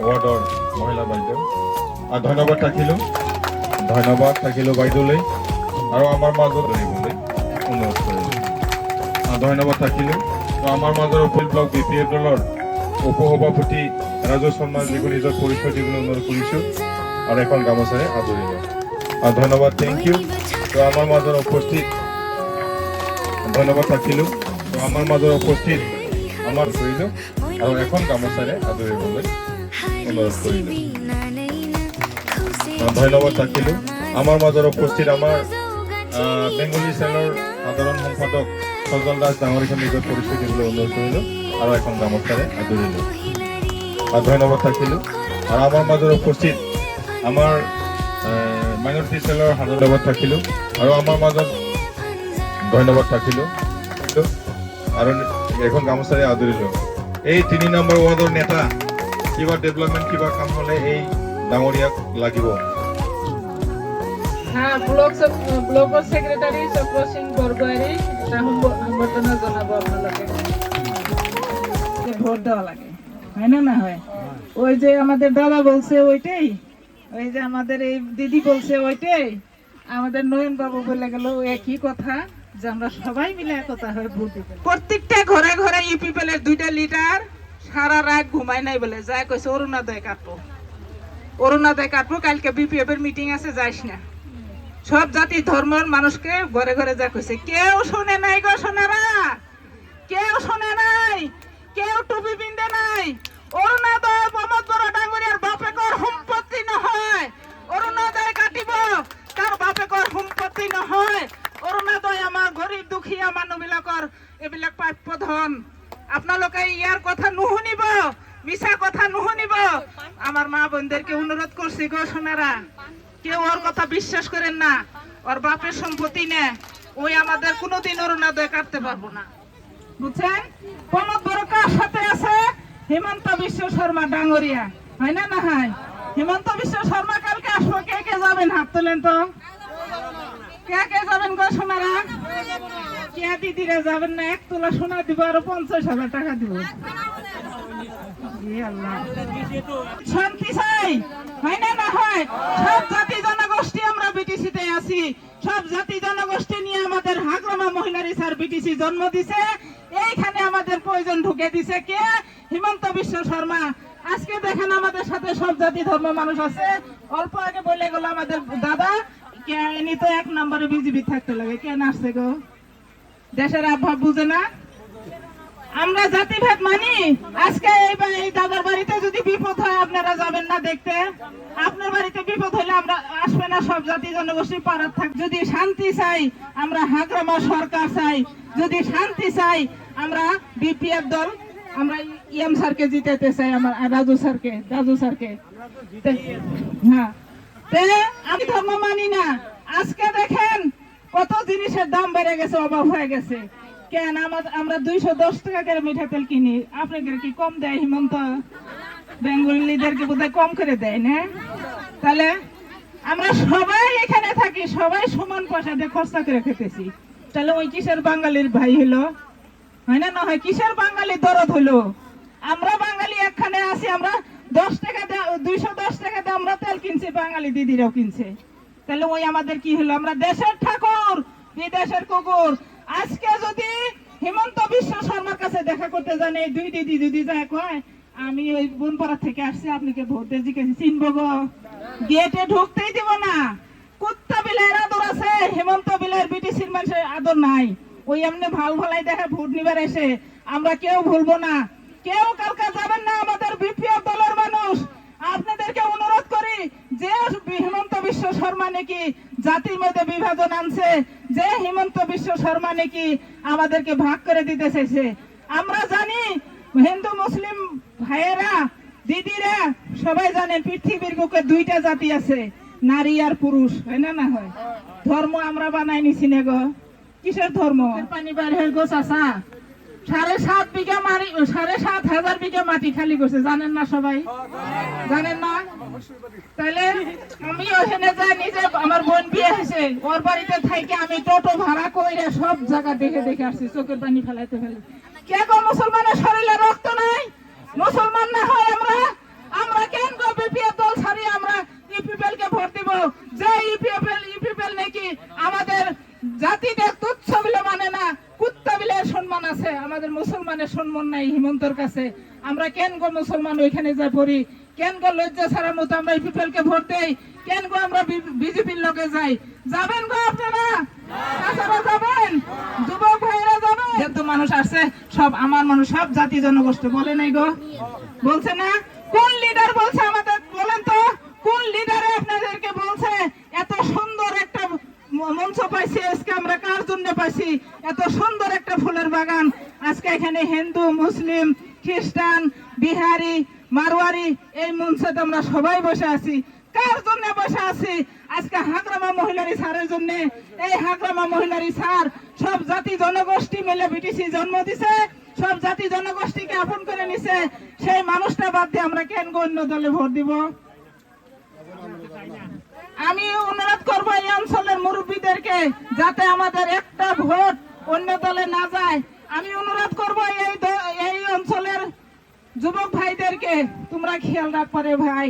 ওয়ার্ডৰ মহিলা বাইদেউ ধন্যবাদ থাকিলোঁ বাইদেউলৈ আৰু আমাৰ মাজত আহিবলৈ অনুৰোধ কৰিলোঁ ধন্যবাদ থাকিলোঁ আমাৰ মাজৰ অখিল ব্লক BPF দলৰ উপসভাপতি ৰাজু শৰ্মা যিবোৰ নিজৰ পৰিচয় দিবলৈ অনুৰোধ কৰিছোঁ আৰু এখন গামোচাৰে আদৰিলোঁ ধন্যবাদ থেংক ইউ তো আমাৰ মাজৰ উপস্থিত ধন্যবাদ থাকিলোঁ তো আমাৰ মাজৰ উপস্থিত আমাৰ কৰিলোঁ আৰু এখন গামোচাৰে আদৰিবলৈ অনুৰোধ কৰিলোঁ ধন্যবাদ থাকিলোঁ আমাৰ মাজৰ উপস্থিত আমাৰ বেংগলী চেলৰ সাধাৰণ সম্পাদক সজল দাস ডাঙৰীখন নিজৰ পৰিচয় দিবলৈ অনুৰোধ কৰিলোঁ আৰু এখন গামোচাৰে আদৰিলোঁ ধন্যবাদ থাকিলোঁ আৰু আমাৰ মাজৰ উপস্থিত আমাৰ মাইনৰিটি চেলৰ ধন্যবাদ থাকিলোঁ আৰু আমাৰ মাজত ধন্যবাদ থাকিলোঁ আৰু এখন গামোচাৰে আদৰিলোঁ এই 3 নম্বৰ ৱাৰ্ডৰ নেতা কিবা ডেভেলপমেণ্ট কিবা কাম হ'লে এই ডাঙৰীয়াক লাগিব ব্লকৰ সেক্ৰেটাৰী চক্ৰ সিং বৰগোহাঁই এটা সম্বৰ্ধনা জনাব আপোনালোকে ভোট দেওয়া লাগে হয় না হয় ওই যে আমাদের দাদা বলছে ওইটাই ওই যে আমাদের এই দিদি বলছে ওইটাই আমাদের নয়ন বাবু বলে গেল একই কথা যে আমরা সবাই মিলে একতা হয়ে ভোট দিতে প্রত্যেকটা ঘরে ঘরে ইউপিপিএলের 2টা লিডার সারা রাত ঘুমায় নাই বলে যা কইছে অরুণোদয় কাটবো কালকে BPF এর মিটিং আছে যাইস না সব জাতি ধর্মের মানুষকে ঘরে ঘরে যা কইছে কেউ শুনে নাই গো সোনারা কেউ শুনে নাই কেউ টুপি পিনতে নাই অরুণোদয় প্রমোদ বড় ডাঙ্গরিয়ার বাপে কর সম্পত্তি নহয় অরুণোদয় কাটিব তার বাপে কর সম্পত্তি নহয় অরুণোদয় আমার গরিব দুখীয়া মানুহবিলাকৰ এইবিলাক প্ৰাপ্য ধন আপোনালোকে ইয়াৰ কথা নুশুনিব মিছা কথা নুশুনিব আমার মা বোনদেরকে অনুরোধ করছি গো সোনারা কেউ ওর কথা বিশ্বাস করেন না ওর বাপের সম্পত্তি নে ওই আমাদের কোনোদিন অরুণোদয় কাটতে পারবো না বুঝছেন প্রমোদ বড় কার সাথে আছে হিমন্ত বিশ্ব শর্মা ডাঙ্গরিয়া হয় না না হয় হিমন্ত বিশ্ব শর্মা কালকে আসবো কে কে যাবেন হাত তোলেন তো কে কে যাবেন গো সোনারা কে দিদিরা যাবেন না 1 তোলা সোনা দিব আর 50,000 টাকা দিব শান্তি চাই হয় না না হয় সব জাতি জনগোষ্ঠী আমরা বিটিসিতে আছি সব জাতি জনগোষ্ঠী নিয়ে আমাদের হাগ্রামা মহিলা রিসার বিটিসি জন্ম দিছে এইখানে আমাদের প্রয়োজন ঢুকে দিছে কে হিমন্ত বিশ্ব শর্মা আজকে দেখেন আমাদের সাথে সব জাতি ধর্ম মানুষ আছে অল্প আগে বলে গেল আমাদের দাদা কে ইনি তো 1 নম্বরে বিজেপি থাকতে লাগে কেন আসছে গো দেশের অভাব বুঝে না আমরা জাতিভেদ মানি আজকে এই দাদার বাড়িতে যদি বিপদ হয় আপনারা যাবেন না দেখতে আপনার বাড়িতে বিপদ হলে আমরা আসবে না সব জাতি জনগোষ্ঠী পাড়ার থাক যদি শান্তি চাই আমরা হাগ্রামা সরকার চাই যদি শান্তি চাই আমরা BPF দল আমরা EM স্যারকে জিতাতে চাই আমার রাজু স্যারকে হ্যাঁ আমি ধর্ম মানি না আজকে দেখেন কত জিনিসের দাম বেড়ে গেছে অভাব হয়ে গেছে কেন আমরা 210 টাকা করে মিঠা তেল কিনি আপনাদের কি কম দেয় হিমন্ত বেঙ্গলিদেরকে বোধহয় কম করে দেয় না তাহলে আমরা সবাই এখানে থাকি সবাই সমান পয়সা দিয়ে খরচা করে খেতেছি তাহলে ওই কিসের বাঙালির ভাই হলো হয় না হয় কিসের বাঙালি দরদ হলো আমরা বাঙালি একখানে আছি আমরা 10 টাকা 210 টাকা দিয়ে আমরা তেল কিনছি বাঙালি দিদিরাও কিনছে তাহলে ওই আমাদের কি হলো আমরা দেশের ঠাকুর বিদেশের কুকুর আজকে যদি হিমন্ত বিশ্ব শর্মার কাছে দেখা করতে যান এই 2 দিদি যদি যায় কয় আমি ওই বনপাড়া থেকে আসছি আপনাকে ভোট দিয়ে জিজ্ঞেস চিনবো গো গেটে ঢুকতেই দিব না কুত্তা বিলের আদর আছে হিমন্ত বিলের বিটিসির মানুষের আদর নাই ওই এমনি ভাল ভালাই দেখা ভোট নিবার এসে আমরা কেউ ভুলবো না কেউ কালকে যাবেন না আমাদের BPF দলের মানুষ আপনাদেরকে অনুরোধ করি যে হিমন্ত বিশ্ব শর্মা নাকি জাতির মধ্যে বিভাজন আনছে যে হিমন্ত বিশ্ব শর্মা নাকি আমাদেরকে ভাগ করে দিতে চাইছে আমরা জানি হিন্দু মুসলিম ভাইয়েরা দিদিরা সবাই জানেন পৃথিবীর বুকে 2টা জাতি আছে নারী আর পুরুষ হয় না হয় ধর্ম আমরা বানাই নিছি না গো কিসের ধর্ম পানি বার হয়ে গো চাচা 7.5 বিঘা 7,500 বিঘা মাটি খালি করছে জানেন না সবাই জানেন না তাহলে আমি ওখানে যাই নিজে আমার বোন বিয়ে হয়েছে ওর বাড়িতে থাইকে আমি টোটো ভাড়া করে সব জায়গা দেখে আসছি চোখের পানি ফেলাইতে কে গো মুসলমানের শরীরে রক্ত নাই মুসলমান না হয় আমরা কে যে ইউপিপিএল নাকি আমাদের জাতিকে তুচ্ছ বলে মানে না, কুত্তা বিলে সম্মান আছে, আমাদের মুসলমানের সম্মান নাই হিমন্তর কাছে। আমরা কেন গো মুসলমান ওইখানে যা পড়ি, কেন গো লজ্জা ছাড়ার মতো আমরা ইউপিপিএল কে ভোট দেই, কেন গো আমরা বিজেপির লোকে যাই? যাবেন গো আপনারা? আপনারা যাবেন? যুবক ভাইরা যাবেন? যত মানুষ আসছে সব আমার মানুষ, সব জাতি জনগোষ্ঠী বলে নাই গো, বলছে না? কোন লিডার বলছে আমাদের বলেন তো? কোন লিডারে আপনাদেরকে বলছে এত সুন্দর একটা মঞ্চ পাইছি আজকে আমরা? কার জন্য পাইছি এত সুন্দর একটা ফুলের বাগান? আজকে এখানে হিন্দু, মুসলিম, খ্রিস্টান, বিহারি, মারওয়ারি এই মঞ্চে আমরা সবাই বসে আছি। কার জন্য বসে আছি? আজকে হাগ্রামা মহিলারি স্যারের জন্য। এই হাগ্রামা মহিলারি স্যার সব জাতি জনগোষ্ঠী মিলে বিটিসি জন্ম দিছে, সব জাতি জনগোষ্ঠীকে আপন করে নিছে। সেই মানুষটা বাদ দিয়ে আমরা কেন অন্য দলে ভোট দিব? আমি অনুরোধ করবো এই অঞ্চলের মুরব্বীদেরকে যাতে আমাদের একটা ভোট অন্য দলে না যায়। আমি অনুরোধ করবো এই অঞ্চলের যুবক ভাইদেরকে, তোমরা খেয়াল রাখবা রে ভাই,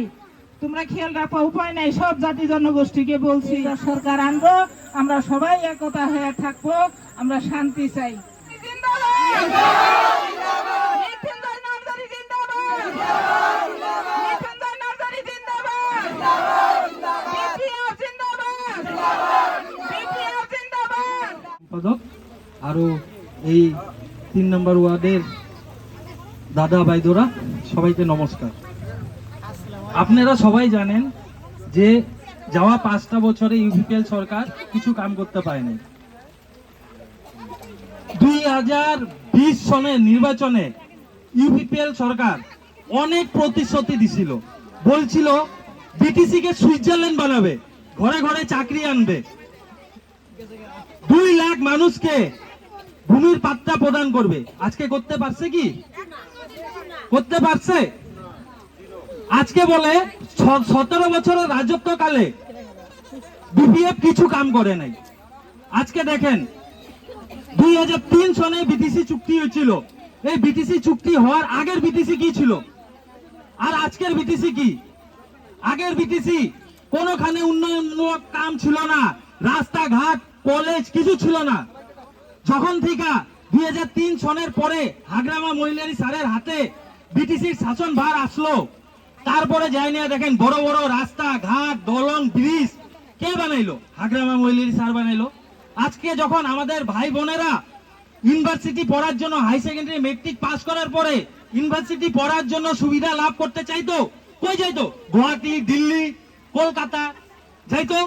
তোমরা খেয়াল রাখবা। উপায় নাই, সব জাতি জনগোষ্ঠীকে বলছি সরকার আনবো, আমরা সবাই একতা হয়ে থাকবো, আমরা শান্তি চাই। আরো এই 3 নম্বর ওয়ার্ডের দাদা ভাইদোরা সবাইকে নমস্কার। আপনারা সবাই জানেন যে যাওয়া 5টা বছরে ইউপিপিএল সরকার কিছু কাম করতে পারেনি। 2020 সনের নির্বাচনে ইউপিপিএল সরকার অনেক প্রতিশ্রুতি দিছিল, বলছিল বিটিসি কে সুইজারল্যান্ড বানাবে, ঘরে ঘরে চাকরি আনবে, 2 লাখ মানুষকে ভূমির পাট্টা প্রদান করবে। আজকে করতে পারছে কি? করতে পারছে? আজকে বলে 17 বছরের রাজত্বকালে বিপিএফ কিছু কাম করে নাই। আজকে দেখেন 2003 সনে বিটিসি চুক্তি হয়েছিল। এই বিটিসি চুক্তি হওয়ার আগের বিটিসি কি ছিল আর আজকের বিটিসি কি? আগের বিটিসি কোনখানে উন্নয়নমূলক কাম ছিল না, রাস্তাঘাট, কলেজ কিছু ছিল না। যখন থেকে 2003 সনের পরে হাগ্রামা মহিলারি স্যারের হাতে বিটিসির শাসন ভার আসলো, তারপরে যাই না দেখেন বড় বড় রাস্তা ঘাট, দলং, ব্রিজ কে বানাইলো? হাগ্রামা মহিলারি স্যার বানাইলো। আজকে যখন আমাদের ভাই বোনেরা ইউনিভার্সিটি পড়ার জন্য, হাই সেকেন্ডারি মেট্রিক পাস করার পরে ইউনিভার্সিটি পড়ার জন্য সুবিধা লাভ করতে চাইতো, কই যাইতো? গুয়াহাটি, দিল্লি, কলকাতা যাইতো।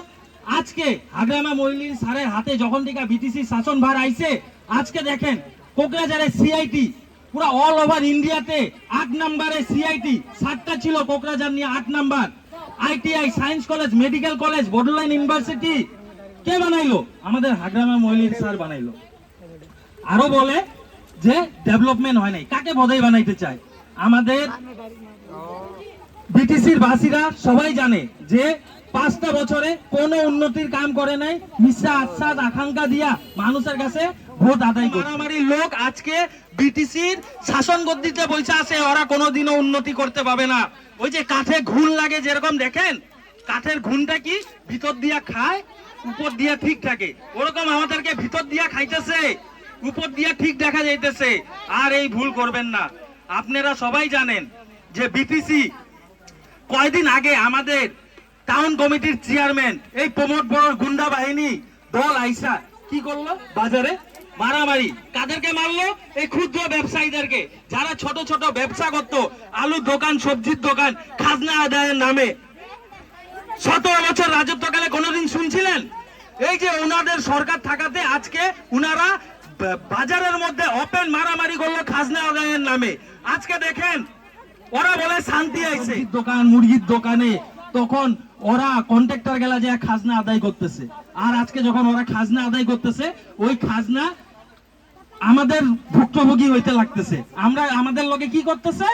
আজকে হাগ্রামা মহিলারি স্যারের হাতে যখন থেকে বিটিসি শাসন ভার আইছে, আজকে দেখেন কোকরাঝারে সিআইটি পুরো অল ওভার ইন্ডিয়াতে 8 নম্বরে সিআইটি, 7টা ছিল কোকরাঝার নিয়ে 8 number. ITI, science college, medical college, Bodoland university কে বানাইলো? আমাদের হাগ্রামা মহিলারি স্যার বানাইলো। আরো বলে যে ডেভেলপমেন্ট হয় নাই। কাকে বধাই বানাইতে চায়? আমাদের বিটিসির বাসীরা সবাই জানে যে 5টা বছরে কোনো উন্নতির কাম করে নাই, মিশ্রা আশ্বাস আকাঙ্ক্ষা দিয়া মানুষের কাছে ভোট আদায় করে। মারামারির লোক আজকে বিটিসির শাসন গদ্দিতে বসে আছে, ওরা কোনোদিনও উন্নতি করতে পাবে না। ওই যে কাঠে ঘুণ লাগে, যেরকম দেখেন কাঠের ঘুণটা কি ভিতর দিয়া খায়, উপর দিয়া ঠিক থাকে, ওরকম আমাদেরকে ভিতর দিয়া খাইতেছে, উপর দিয়া ঠিক দেখা যাইতেছে। আর এই ভুল করবেন না। আপনারা সবাই জানেন যে বিটিসি কয়দিন আগে আমাদের টাউন কমিটির চেয়ারম্যান এই প্রমোদ বড় গুন্ডা বাহিনী দল আইসা কি করলো? বাজারে মারামারি। কাদেরকে মারলো? এই ক্ষুদ্র ব্যবসায়ীদেরকে, যারা ছোট ছোট ব্যবসা করতো, আলুর দোকান, সবজির দোকান, খাজনা আদায়ের নামে। 17 বছর রাজত্বকালে কোনোদিন শুনছিলেন? এই যে ওনাদের সরকার থাকাতে আজকে উনারা বাজারের মধ্যে ওপেন মারামারি করলো খাজনা আদায়ের নামে। আজকে দেখেন ওরা বলে শান্তি আইছে দোকান, মুরগির দোকানে, তখন ওরা কন্ট্রাক্টর গেলা যে খাজনা আদায় করতেছে। আর আজকে যখন ওরা খাজনা আদায় করতেছে, ওই খাজনা আমাদের ভুক্তভোগী হইতে লাগতেছে। আমরা আমাদের লোকে কি করতেছে?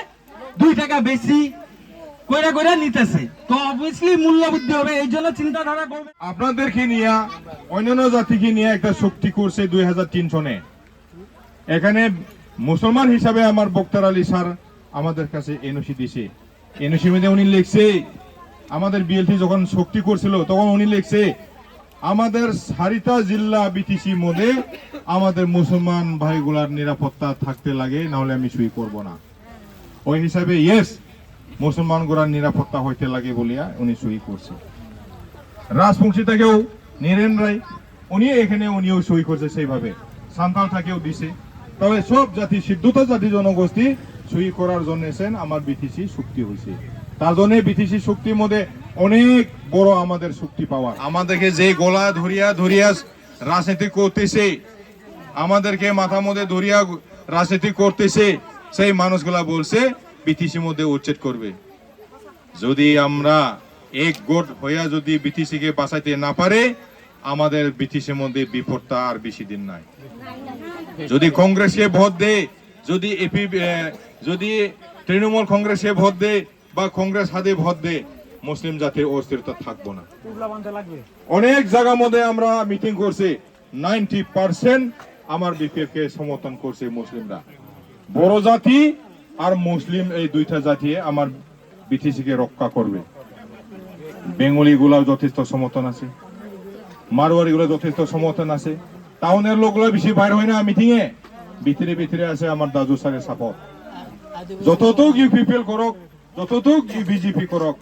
2 টাকা বেশি কইরা কইরা নিতেছে। তো অবভিয়াসলি মূল্য বৃদ্ধি হবে, এই জন্য চিন্তাধারা করবে। আপনাদেরকে নিয়ে অন্যান্য জাতিকে নিয়ে একটা চুক্তি করছে 2003 সনে। এখানে মুসলমান হিসাবে আমার বক্তার আলী স্যার আমাদের কাছে এনওসি দিছে। এনওসির মধ্যে উনি লিখছে আমাদের বিএলটি যখন শক্তি করছিল তখন উনি লিখছে আমাদের সারিতা জিল্লা বিটিসি মধ্যে আমাদের মুসলমান ভাইগুলার নিরাপত্তা থাকতে লাগে, নাহলে আমি সই করব না। ওই হিসাবে ইয়েস মুসলমান গুলার নিরাপত্তা হইতে লাগে বলিয়া উনি সই করছে। রাজবংশীটাকেও নীরেন রায় উনিও সই করছে সেইভাবে, সান্তালটাকেও দিছে। তবে সব জাতি সিদ্ধতা জাতি জনগোষ্ঠী সই করার জন্য এসেন আমার বিটিসি চুক্তি হয়েছে। তার জন্য বিটিসি চুক্তির মধ্যে অনেক বড় আমাদের চুক্তি পাওয়া। আমাদেরকে যে গলা ধরিয়া রাজনীতি করতেছে, আমাদেরকে মাথা মধ্যে ধরিয়া রাজনীতি করতেছে, সেই মানুষগুলা বলছে বিটিসির মধ্যে উচ্ছেদ করবে। যদি আমরা একগোট হইয়া যদি বিটিসিকে বাঁচাইতে না পারে, আমাদের বিটিসির মধ্যে বিপদটা আর বেশি দিন নাই। যদি কংগ্রেসকে ভোট দেয়, যদি তৃণমূল কংগ্রেসকে ভোট দেয় বা কংগ্রেস হাতে ভোট দেয়, মুসলিম জাতির অস্থিরতা থাকবো না। অনেক জায়গার মধ্যে আমরা মিটিং করছি, 90% আমার বিপিএফ কে সমর্থন করছে মুসলিমরা। বড় জাতি আর মুসলিম এই দুইটা জাতি আমার বিটিসি কে রক্ষা করবে। বেঙ্গলি গুলাও যথেষ্ট সমর্থন আছে, মারোয়ারি গুলো যথেষ্ট সমর্থন আছে। টাউনের লোকগুলো বেশি বাইর হয় না মিটিং এ, ভিতরে আছে আমার দাদু স্যারের সাপোর্ট। যতটুক ইউপিপিএল করক, যতটুক বিজেপি করক,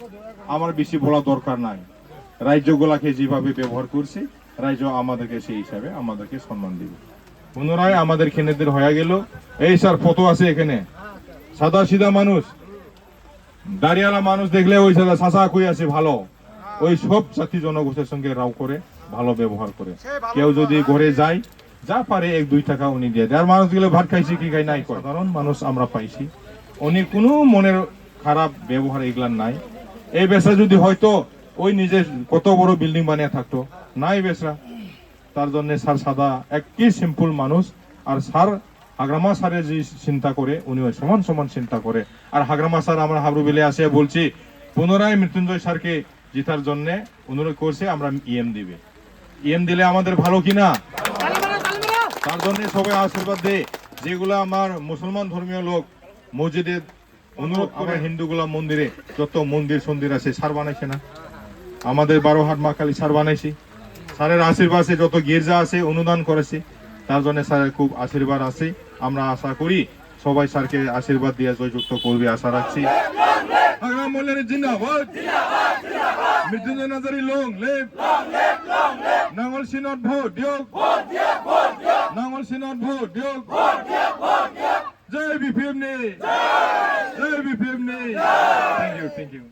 আমার বেশি বলা দরকার নাই। রাজ্যগুলাকে যেভাবে ব্যবহার করছে, রাজ্য আমাদেরকে সেই হিসাবে আমাদেরকে সম্মান দিবে। পুনরায় আমাদের খেনেদের হয়ে গেল। এই স্যার ফটো আছে এখানে, সাদা সিধা মানুষ, দাঁড়িয়ালা মানুষ দেখলে ওই সাদা চাচা কই আছে ভালো, ওই সব জাতি জনগোষ্ঠীর সঙ্গে রাও করে, ভালো ব্যবহার করে। কেউ যদি ঘরে যায়, যা পারে 1-2 টাকা উনি দিয়ে দেয়। আর মানুষগুলো ভাত খাইছে কি খাই নাই, সাধারণ মানুষ আমরা পাইছি, উনি কোনো মনের খারাপ ব্যবহার এগুলার নাই। এই বেসরা যদি হয়তো ওই নিজে কত বড় বিল্ডিং বানিয়ে থাকতো, নাই বেসরা। তার জন্য স্যার সাদা একই সিম্পল মানুষ। আর স্যার হাগ্রামা স্যারের যে চিন্তা করে, উনি সমান চিন্তা করে। আর হাগ্রামা স্যার আমরা হাবরু বেলে আসে বলছি পুনরায় মৃত্যুঞ্জয় স্যারকে জিতার জন্য অনুরোধ করছে, আমরা ইএম দিবে। ইএম দিলে আমাদের ভালো কিনা, তার জন্য সবাই আশীর্বাদ দেয়। যেগুলো আমার মুসলমান ধর্মীয় লোক মসজিদে অনুরোধ করে, হিন্দুগুলা মন্দিরে যত মন্দির আছে সার বানাইছে না, আমাদের 12 হাট মা কালী সার বানাইছি। স্যারের আশীর্বাদে যত গির্জা আছে অনুদান করেছি, তার জন্য স্যারের খুব আশীর্বাদ আছে। আমরা আশা করি সবাই স্যারকে আশীর্বাদ দিয়ে জয়যুক্ত করবে, আশা রাখছি। মৃত্যুঞ্জয় নাজারি লং লিভ, নাঙ্গল সিনট ভোট দিয়ক, নাঙ্গল সিনট ভোট দিয়ক। জয় বিপিএম নে, জয় বিপিএম নে। Thank you.